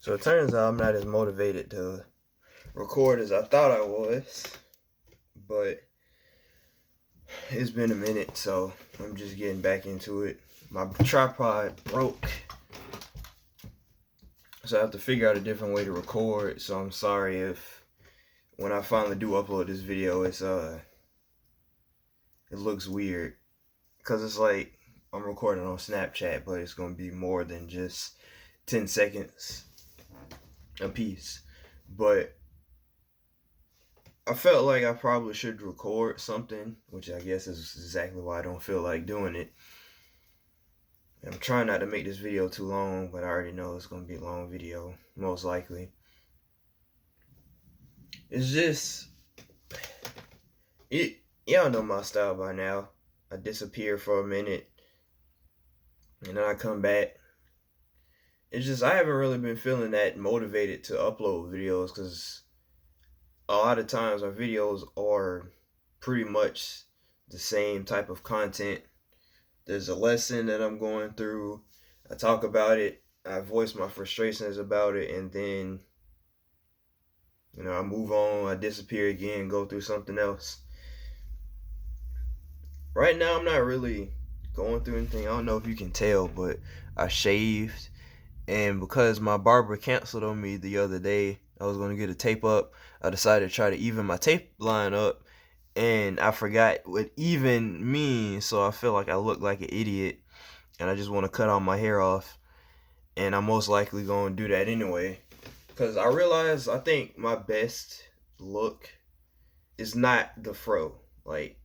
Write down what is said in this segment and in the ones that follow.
So it turns out I'm not as motivated to record as I thought I was, but it's been a minute, so I'm just getting back into it. My tripod broke, so I have to figure out a different way to record. So I'm sorry if when I finally do upload this video, it looks weird because it's like I'm recording on Snapchat, but it's gonna be more than just 10 seconds a piece. But I felt like I probably should record something, which I guess is exactly why I don't feel like doing it. I'm trying not to make this video too long, but I already know it's going to be a long video, most likely. It's just, y'all know my style by now. I disappear for a minute, and then I come back. It's just, I haven't really been feeling that motivated to upload videos, because a lot of times our videos are pretty much the same type of content. There's a lesson that I'm going through. I talk about it. I voice my frustrations about it, and then I move on. I disappear again, go through something else. Right now, I'm not really going through anything. I don't know if you can tell, but I shaved, and because my barber canceled on me the other day, I was gonna get a tape up. I decided to try to even my tape line up, and I forgot what even means, so I feel like I look like an idiot, and I just want to cut all my hair off, and I'm most likely going to do that anyway, because I think my best look is not the fro. Like,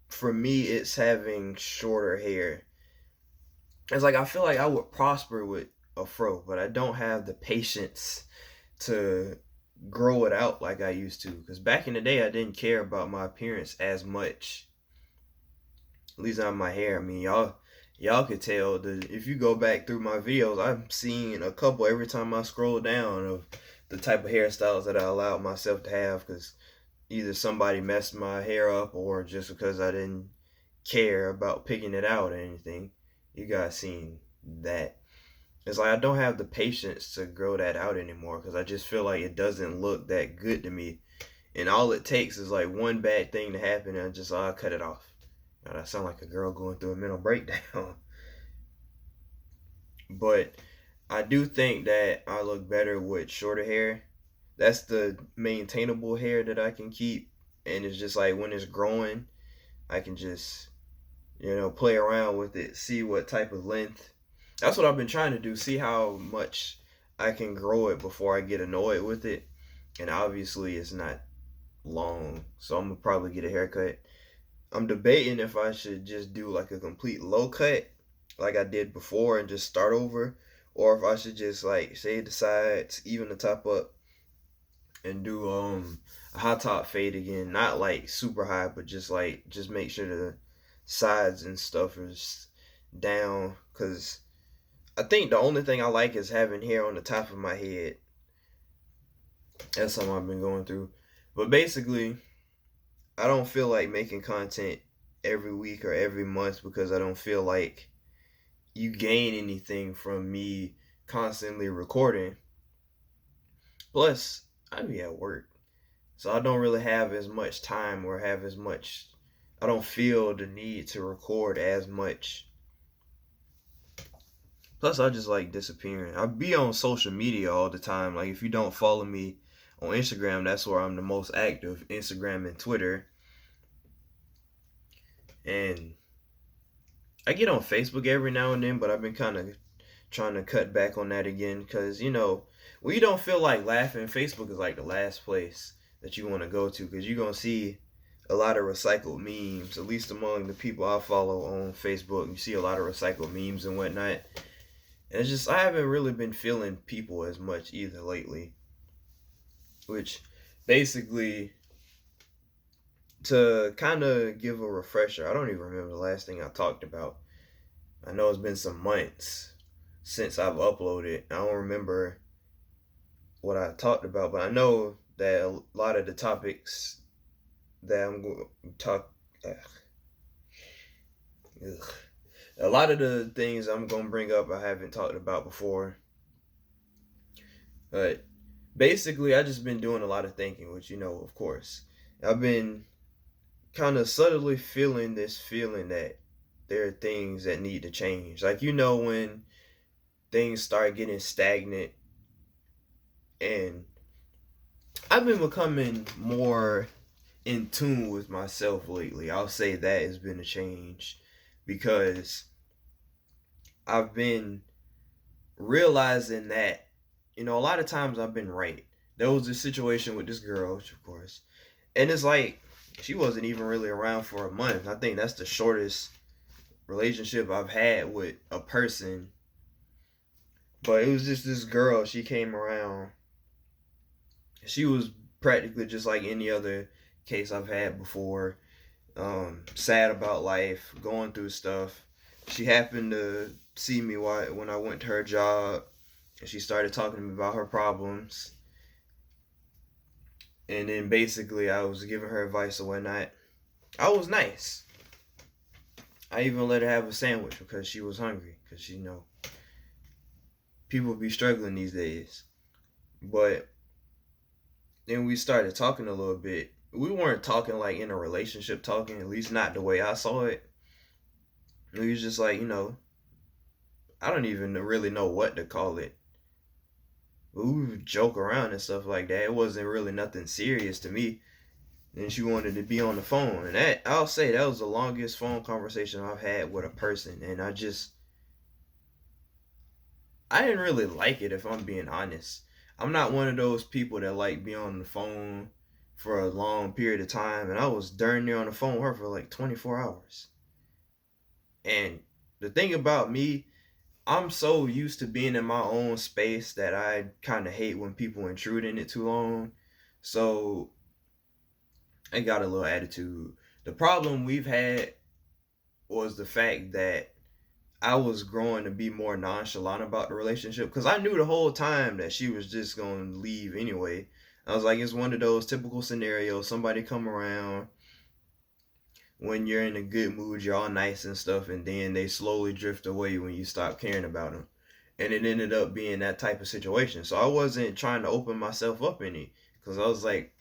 for me, it's having shorter hair. It's like I feel like I would prosper with a fro, but I don't have the patience to grow it out like I used to, because back in the day I didn't care about my appearance as much, at least not my hair. I mean, y'all could tell if you go back through my videos, I'm seeing a couple every time I scroll down of the type of hairstyles that I allowed myself to have, because either somebody messed my hair up or just because I didn't care about picking it out or anything. You guys seen that. It's like I don't have the patience to grow that out anymore, because I just feel like it doesn't look that good to me. And all it takes is like one bad thing to happen, and I'll cut it off. God, I sound like a girl going through a mental breakdown. But I do think that I look better with shorter hair. That's the maintainable hair that I can keep. And it's just like when it's growing, I can just, play around with it, see what type of length. That's what I've been trying to do, see how much I can grow it before I get annoyed with it. And obviously, it's not long, so I'm gonna probably get a haircut. I'm debating if I should just do like a complete low cut like I did before and just start over, or if I should just like shade the sides, even the top up, and do a high top fade again. Not like super high, but just make sure the sides and stuff is down, cuz I think the only thing I like is having hair on the top of my head. That's something I've been going through. But basically, I don't feel like making content every week or every month, because I don't feel like you gain anything from me constantly recording. Plus, I be at work, so I don't really have as much time or have as much. I don't feel the need to record as much. Plus, I just like disappearing. I be on social media all the time. Like, if you don't follow me on Instagram, that's where I'm the most active. Instagram and Twitter. And I get on Facebook every now and then, but I've been kind of trying to cut back on that again, because when you don't feel like laughing, Facebook is like the last place that you want to go to, because you're going to see a lot of recycled memes, at least among the people I follow on Facebook. You see a lot of recycled memes and whatnot. And it's just, I haven't really been feeling people as much either lately, which basically, to kind of give a refresher, I don't even remember the last thing I talked about. I know it's been some months since I've uploaded. I don't remember what I talked about, but I know that a lot of the topics that I'm going to talk, a lot of the things I'm going to bring up I haven't talked about before. But basically, I just been doing a lot of thinking, which of course, I've been kind of subtly feeling this feeling that there are things that need to change. Like when things start getting stagnant, and I've been becoming more in tune with myself lately. I'll say that has been a change because I've been realizing that a lot of times I've been right. There was a situation with this girl, which of course, and it's like she wasn't even really around for a month. I think that's the shortest relationship I've had with a person. But it was just this girl. She came around. She was practically just like any other case I've had before. Sad about life, going through stuff. She happened to see me when I went to her job, and she started talking to me about her problems. And then basically, I was giving her advice or whatnot. I was nice. I even let her have a sandwich because she was hungry. Because people be struggling these days. But then we started talking a little bit. We weren't talking like in a relationship talking, at least not the way I saw it. It was just like, I don't even really know what to call it. But we would joke around and stuff like that. It wasn't really nothing serious to me. And she wanted to be on the phone. And I'll say that was the longest phone conversation I've had with a person. And I didn't really like it, if I'm being honest. I'm not one of those people that like be on the phone for a long period of time. And I was darn near on the phone with her for like 24 hours. And the thing about me, I'm so used to being in my own space that I kind of hate when people intrude in it too long. So I got a little attitude. The problem we've had was the fact that I was growing to be more nonchalant about the relationship because I knew the whole time that she was just going to leave anyway. I was like, it's one of those typical scenarios. Somebody come around when you're in a good mood, you're all nice and stuff, and then they slowly drift away when you stop caring about them. And it ended up being that type of situation. So I wasn't trying to open myself up any because I was like,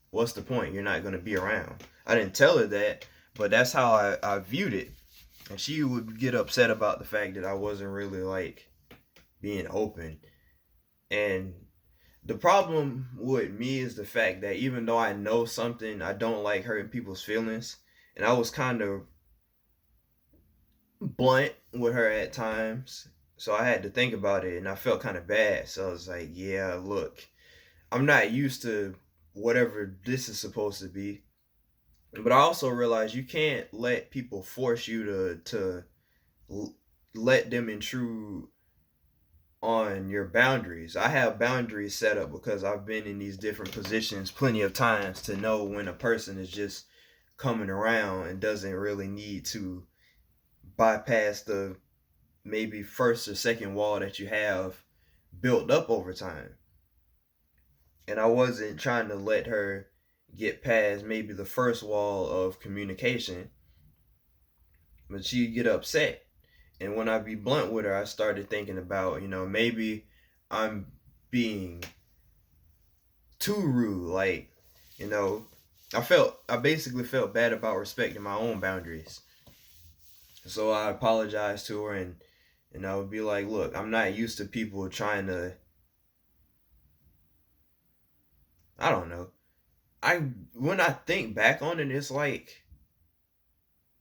what's the point? You're not going to be around. I didn't tell her that, but that's how I viewed it. And she would get upset about the fact that I wasn't really like being open. And the problem with me is the fact that even though I know something, I don't like hurting people's feelings. And I was kind of blunt with her at times. So I had to think about it and I felt kind of bad. So I was like, yeah, look, I'm not used to whatever this is supposed to be. But I also realized you can't let people force you to let them intrude on your boundaries. I have boundaries set up because I've been in these different positions plenty of times to know when a person is just coming around and doesn't really need to bypass the maybe first or second wall that you have built up over time. And I wasn't trying to let her get past maybe the first wall of communication, but she'd get upset. And when I be blunt with her, I started thinking about, maybe I'm being too rude. Like, you know, I basically felt bad about respecting my own boundaries. So I apologized to her and I would be like, look, I'm not used to people trying to, I don't know. When I think back on it, it's like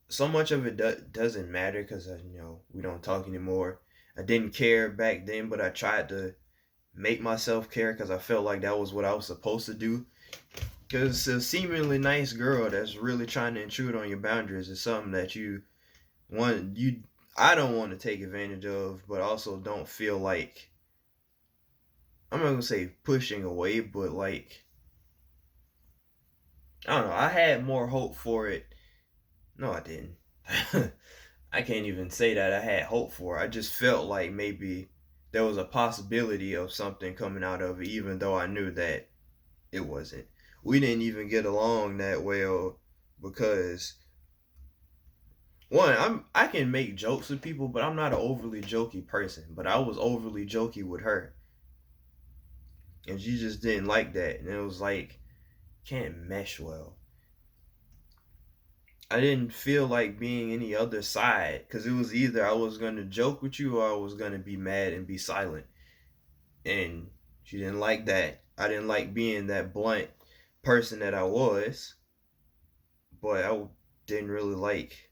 so much of it doesn't matter because we don't talk anymore. I didn't care back then, but I tried to make myself care because I felt like that was what I was supposed to do. Because a seemingly nice girl that's really trying to intrude on your boundaries is something that you I don't want to take advantage of, but also don't feel like I'm not gonna say pushing away, but like I don't know. I had more hope for it. No, I didn't. I can't even say that I had hope for it. I just felt like maybe there was a possibility of something coming out of it, even though I knew that it wasn't. We didn't even get along that well because one, I can make jokes with people, but I'm not an overly jokey person. But I was overly jokey with her, and she just didn't like that, and it was like can't mesh well. I didn't feel like being any other side because it was either I was gonna joke with you or I was gonna be mad and be silent, and she didn't like that. I didn't like being that blunt person that I was, but I didn't really like.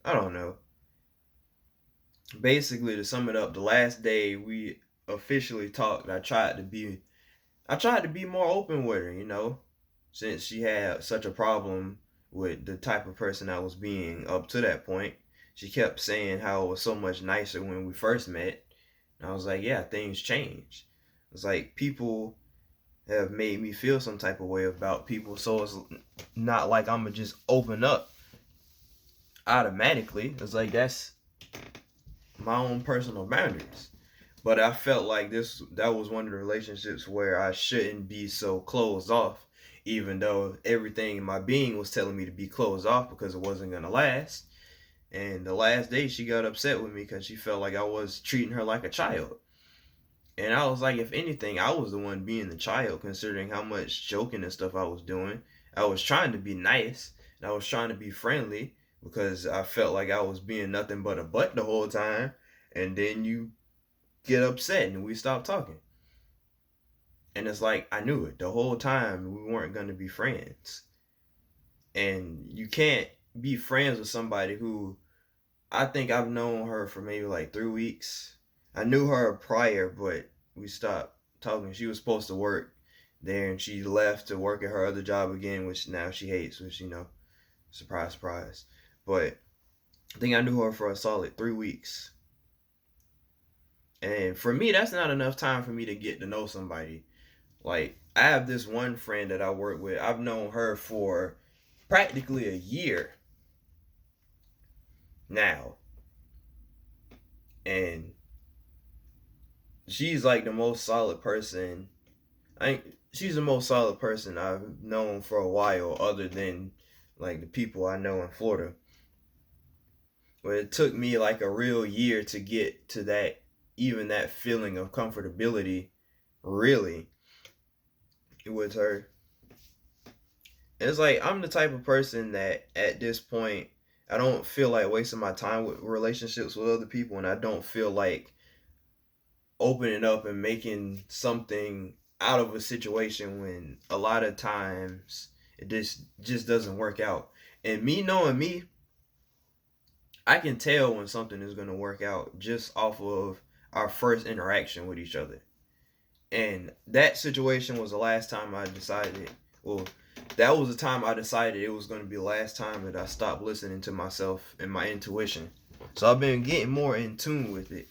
I don't know. Basically, to sum it up, the last day we officially talked, I tried to be more open with her, since she had such a problem with the type of person I was being up to that point. She kept saying how it was so much nicer when we first met. And I was like, yeah, things change. It's like people have made me feel some type of way about people, so it's not like I'm gonna just open up automatically. It's like that's my own personal boundaries. But I felt like that was one of the relationships where I shouldn't be so closed off, even though everything in my being was telling me to be closed off because it wasn't gonna last. And the last day she got upset with me because she felt like I was treating her like a child. And I was like, if anything, I was the one being the child, considering how much joking and stuff I was doing. I was trying to be nice and I was trying to be friendly because I felt like I was being nothing but a butt the whole time. And then you get upset and we stop talking. And it's like I knew it the whole time we weren't gonna be friends. And you can't be friends with somebody who I think I've known her for maybe like 3 weeks. I knew her prior, but we stopped talking. She was supposed to work there and she left to work at her other job again, which now she hates, which surprise, surprise. But I think I knew her for a solid 3 weeks. And for me, that's not enough time for me to get to know somebody. Like, I have this one friend that I work with. I've known her for practically a year now. And she's like the most solid person. She's the most solid person I've known for a while, other than like the people I know in Florida. But it took me like a real year to get to that, even that feeling of comfortability, really, with her. It's like I'm the type of person that at this point I don't feel like wasting my time with relationships with other people, and I don't feel like opening up and making something out of a situation when a lot of times it just doesn't work out. And me knowing me, I can tell when something is going to work out just off of our first interaction with each other. And that situation was the last time I decided, well, that was the time I decided it was going to be the last time that I stopped listening to myself and my intuition. So I've been getting more in tune with it.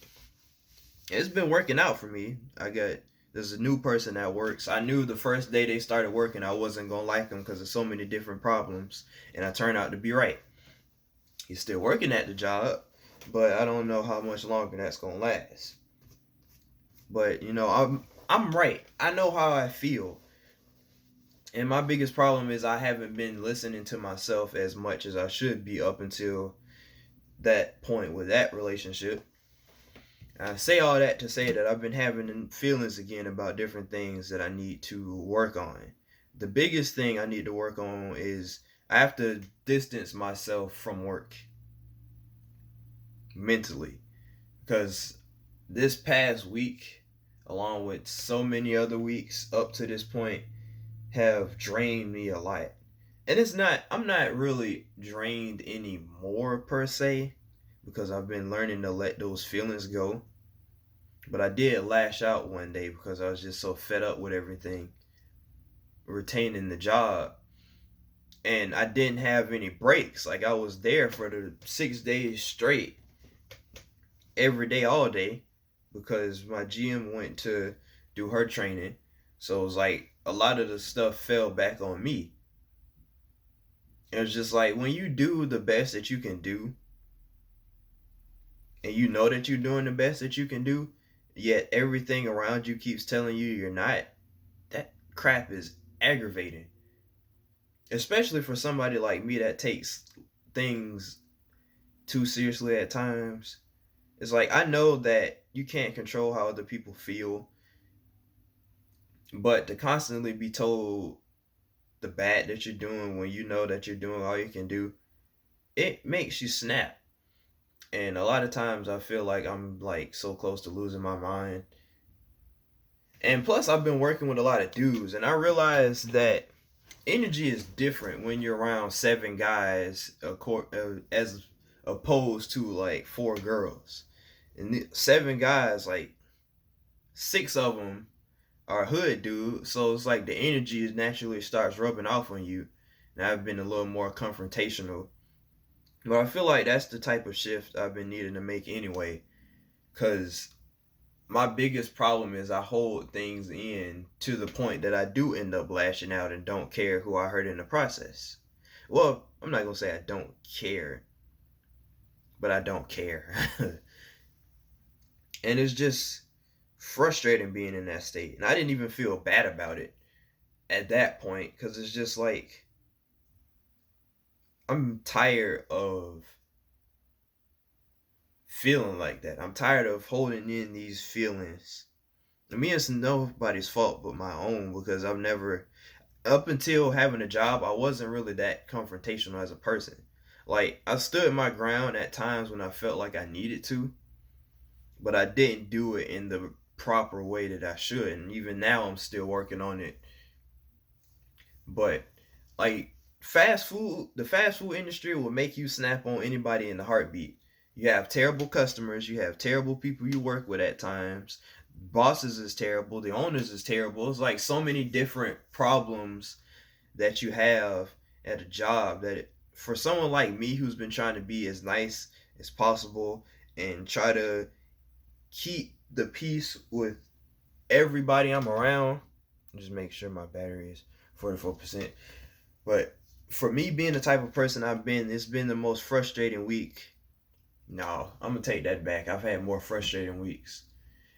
It's been working out for me. There's a new person that works. I knew the first day they started working I wasn't going to like them because of so many different problems. And I turned out to be right. He's still working at the job, but I don't know how much longer that's going to last. But, I'm right. I know how I feel. And my biggest problem is I haven't been listening to myself as much as I should be up until that point with that relationship. I say all that to say that I've been having feelings again about different things that I need to work on. The biggest thing I need to work on is I have to distance myself from work mentally, because this past week, along with so many other weeks up to this point, have drained me a lot. And I'm not really drained anymore per se, because I've been learning to let those feelings go. But I did lash out one day because I was just so fed up with everything, retaining the job. And I didn't have any breaks. Like, I was there for the 6 days straight, every day, all day, because my GM went to do her training. So it was like a lot of the stuff fell back on me. It was just like when you do the best that you can do, and you know that you're doing the best that you can do, yet everything around you keeps telling you you're not, that crap is aggravating. Especially for somebody like me that takes things too seriously at times. It's like I know that you can't control how other people feel, But to constantly be told the bad that you're doing when you know that you're doing all you can do, it makes you snap. And a lot of times I feel like I'm like so close to losing my mind. And plus, I've been working with a lot of dudes, and I realized that energy is different when you're around 7 guys, as opposed to like 4 girls. And 7 guys, like 6 of them are hood dude, so it's like the energy is naturally starts rubbing off on you. And I've been a little more confrontational, but I feel like that's the type of shift I've been needing to make anyway. Cause my biggest problem is I hold things in to the point that I do end up lashing out and don't care who I hurt in the process. Well, I'm not gonna say I don't care, but I don't care. And it's just frustrating being in that state. And I didn't even feel bad about it at that point because it's just like I'm tired of feeling like that. I'm tired of holding in these feelings. I mean, it's nobody's fault but my own because I've never, up until having a job, I wasn't really that confrontational as a person. Like, I stood my ground at times when I felt like I needed to, but I didn't do it in the proper way that I should. And even now, I'm still working on it. But like the fast food industry will make you snap on anybody in the heartbeat. You have terrible customers, you have terrible people you work with at times. Bosses is terrible, the owners is terrible. It's like so many different problems that you have at a job that for someone like me who's been trying to be as nice as possible and try to keep the peace with everybody I'm around. Just make sure my battery is 44%. But for me being the type of person I've been, it's been the most frustrating week. No, I'm gonna take that back. I've had more frustrating weeks.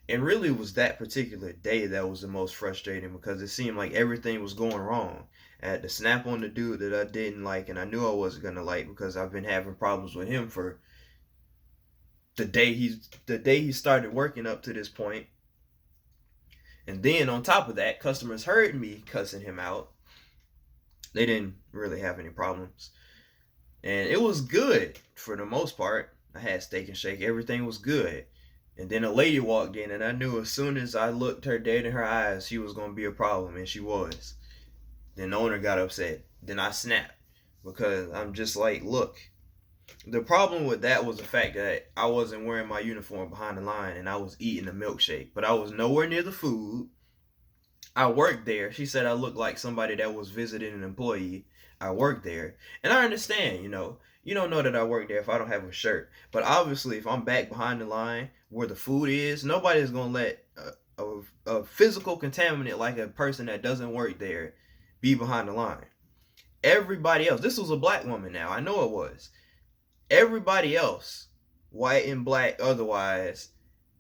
And really it was that particular day that was the most frustrating because it seemed like everything was going wrong. I had to snap on the dude that I didn't like and I knew I wasn't gonna like because I've been having problems with him for the day he started working up to this point. And then on top of that, customers heard me cussing him out. They didn't really have any problems. And it was good for the most part. I had steak and shake, everything was good. And then a lady walked in, and I knew as soon as I looked her dead in her eyes, she was going to be a problem, and she was. Then the owner got upset. Then I snapped because I'm just like, look. The problem with that was the fact that I wasn't wearing my uniform behind the line and I was eating a milkshake, but I was nowhere near the food. I worked there. She said I looked like somebody that was visiting an employee. I worked there. And I understand, you don't know that I work there if I don't have a shirt. But obviously, if I'm back behind the line where the food is, nobody's going to let a physical contaminant like a person that doesn't work there be behind the line. Everybody else, this was a black woman now. I know it was. Everybody else, white and black otherwise,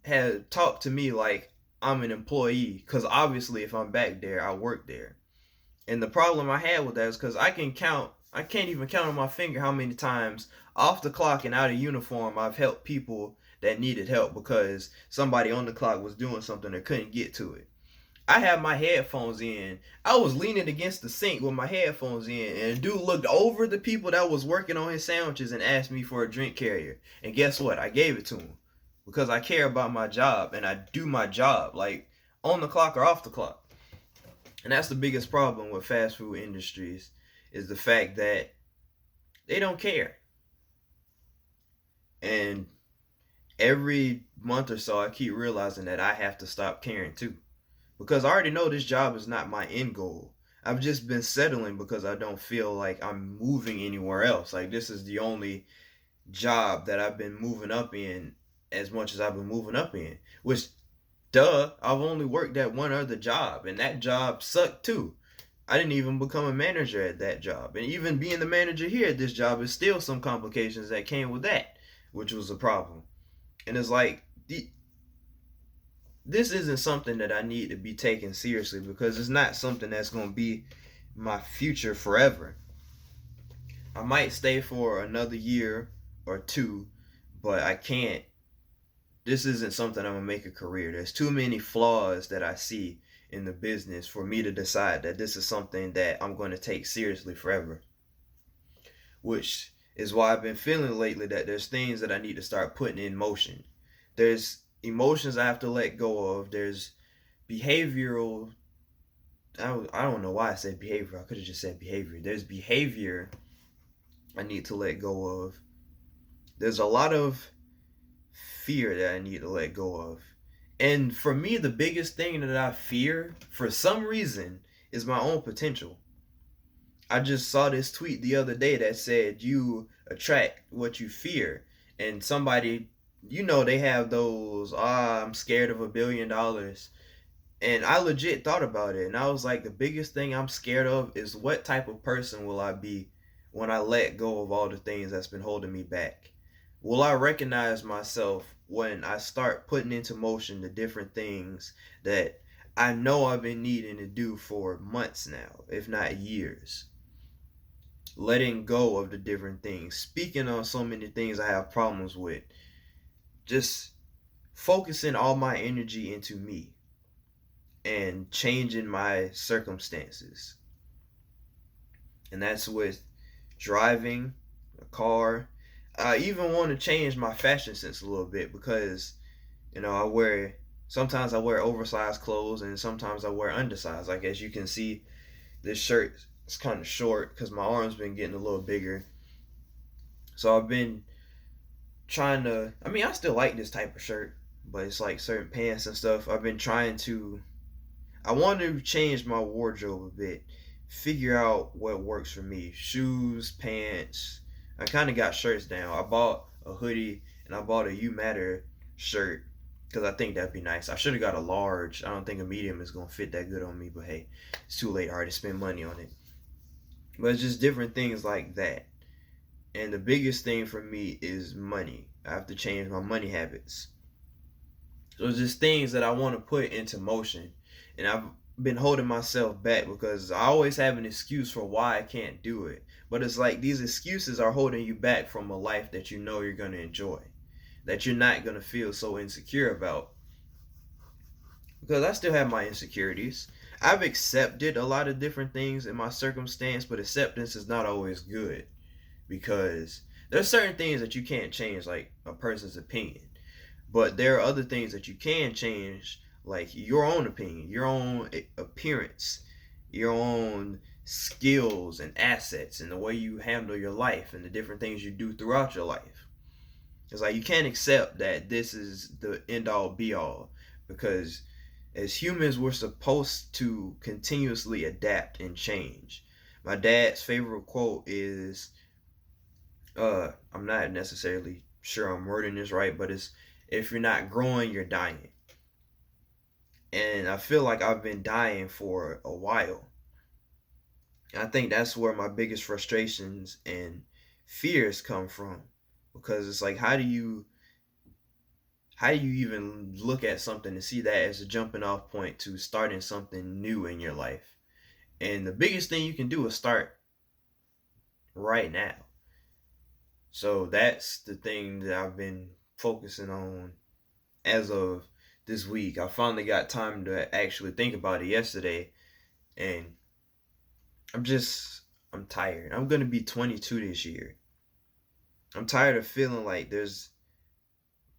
had talked to me like I'm an employee because obviously if I'm back there I work there. And the problem I had with that is because I can't even count on my finger how many times off the clock and out of uniform I've helped people that needed help because somebody on the clock was doing something that couldn't get to it. I had my headphones in. I was leaning against the sink with my headphones in, and a dude looked over the people that was working on his sandwiches and asked me for a drink carrier. And guess what? I gave it to him because I care about my job and I do my job, like on the clock or off the clock. And that's the biggest problem with fast food industries is the fact that they don't care. And every month or so, I keep realizing that I have to stop caring too. Because I already know this job is not my end goal. I've just been settling because I don't feel like I'm moving anywhere else. Like this is the only job that I've been moving up in as much as I've been moving up in. Which, duh, I've only worked at one other job, and that job sucked too. I didn't even become a manager at that job. And even being the manager here at this job is still some complications that came with that, which was a problem. And it's like, this isn't something that I need to be taken seriously because it's not something that's going to be my future forever. I might stay for another year or two, but I can't. This isn't something I'm going to make a career. There's too many flaws that I see in the business for me to decide that this is something that I'm going to take seriously forever. Which is why I've been feeling lately that there's things that I need to start putting in motion. There's emotions I have to let go of. There's behavioral. I don't know why I said behavior. I could have just said behavior. There's behavior I need to let go of. There's a lot of fear that I need to let go of. And for me, the biggest thing that I fear, for some reason, is my own potential. I just saw this tweet the other day that said you attract what you fear. And somebody, they have those, I'm scared of $1 billion. And I legit thought about it. And I was like, the biggest thing I'm scared of is what type of person will I be when I let go of all the things that's been holding me back? Will I recognize myself when I start putting into motion the different things that I know I've been needing to do for months now, if not years? Letting go of the different things, speaking on so many things I have problems with, just focusing all my energy into me and changing my circumstances. And that's with driving a car. I even want to change my fashion sense a little bit because, sometimes I wear oversized clothes and sometimes I wear undersized. Like, as you can see, this shirt is kind of short because my arms been getting a little bigger. So I've been trying to, I still like this type of shirt, but it's like certain pants and stuff. I want to change my wardrobe a bit, figure out what works for me. Shoes, pants. I kind of got shirts down. I bought a hoodie and I bought a You Matter shirt because I think that'd be nice. I should have got a large. I don't think a medium is going to fit that good on me, but hey, it's too late. I already spent money on it. But it's just different things like that. And the biggest thing for me is money. I have to change my money habits. So it's just things that I want to put into motion. And I've been holding myself back because I always have an excuse for why I can't do it. But it's like these excuses are holding you back from a life that you know you're going to enjoy, that you're not going to feel so insecure about. Because I still have my insecurities. I've accepted a lot of different things in my circumstance, but acceptance is not always good because there's certain things that you can't change, like a person's opinion. But there are other things that you can change, like your own opinion, your own appearance, your own skills and assets, and the way you handle your life and the different things you do throughout your life. It's like you can't accept that this is the end all be all because as humans, we're supposed to continuously adapt and change. My dad's favorite quote is, I'm not necessarily sure I'm wording this right, but it's, if you're not growing, you're dying. And I feel like I've been dying for a while. I think that's where my biggest frustrations and fears come from. Because it's like, how do you even look at something and see that as a jumping off point to starting something new in your life? And the biggest thing you can do is start right now. So that's the thing that I've been focusing on as of this week. I finally got time to actually think about it yesterday, and I'm tired. I'm gonna be 22 this year. I'm tired of feeling like there's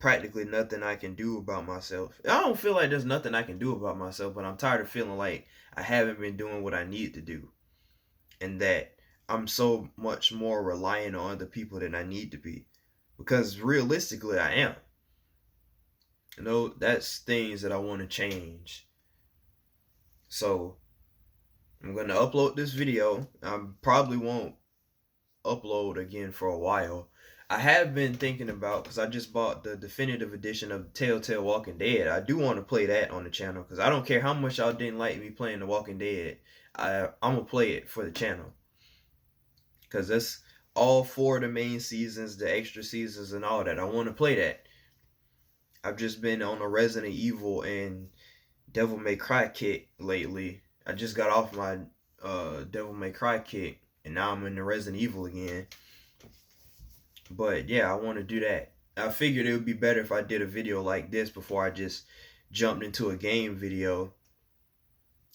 practically nothing I can do about myself. I don't feel like there's nothing I can do about myself, but I'm tired of feeling like I haven't been doing what I need to do, and that I'm so much more reliant on other people than I need to be. Because realistically, I am. That's things that I want to change. So I'm gonna upload this video. I probably won't upload again for a while. I have been thinking about, because I just bought the definitive edition of Telltale Walking Dead. I do want to play that on the channel because I don't care how much y'all didn't like me playing The Walking Dead. I'm gonna play it for the channel because that's all four of the main seasons, the extra seasons, and all that. I want to play that. I've just been on a Resident Evil and Devil May Cry kick lately. I just got off my Devil May Cry kick, and now I'm in the Resident Evil again. But yeah, I want to do that. I figured it would be better if I did a video like this before I just jumped into a game video.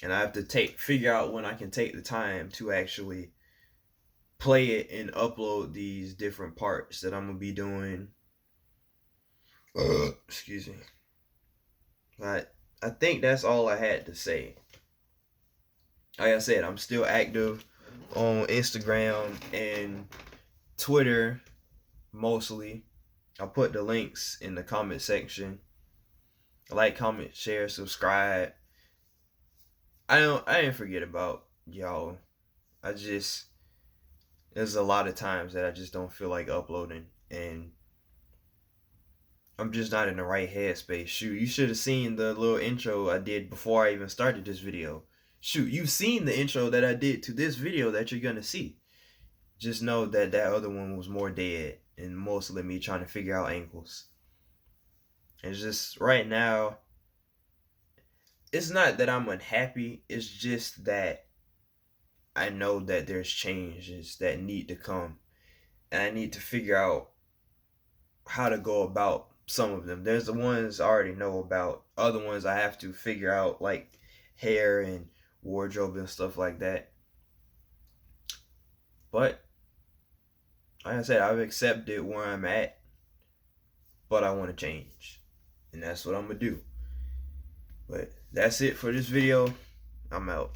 and I have to figure out when I can take the time to actually play it and upload these different parts that I'm gonna be doing. Excuse me. But I think that's all I had to say. Like I said, I'm still active on Instagram and Twitter mostly. I'll put the links in the comment section. Like, comment, share, subscribe. I didn't forget about y'all. I just there's a lot of times that I just don't feel like uploading, and I'm just not in the right headspace. Shoot, you should have seen the little intro I did before I even started this video. Shoot, you've seen the intro that I did to this video that you're gonna see. Just know that that other one was more dead and mostly me trying to figure out angles. It's just right now, it's not that I'm unhappy, it's just that I know that there's changes that need to come, and I need to figure out how to go about some of them. There's the ones I already know about, other ones I have to figure out, like hair and wardrobe and stuff like that. But like I said, I've accepted where I'm at, but I want to change, and that's what I'm gonna do. But that's it for this video. I'm out.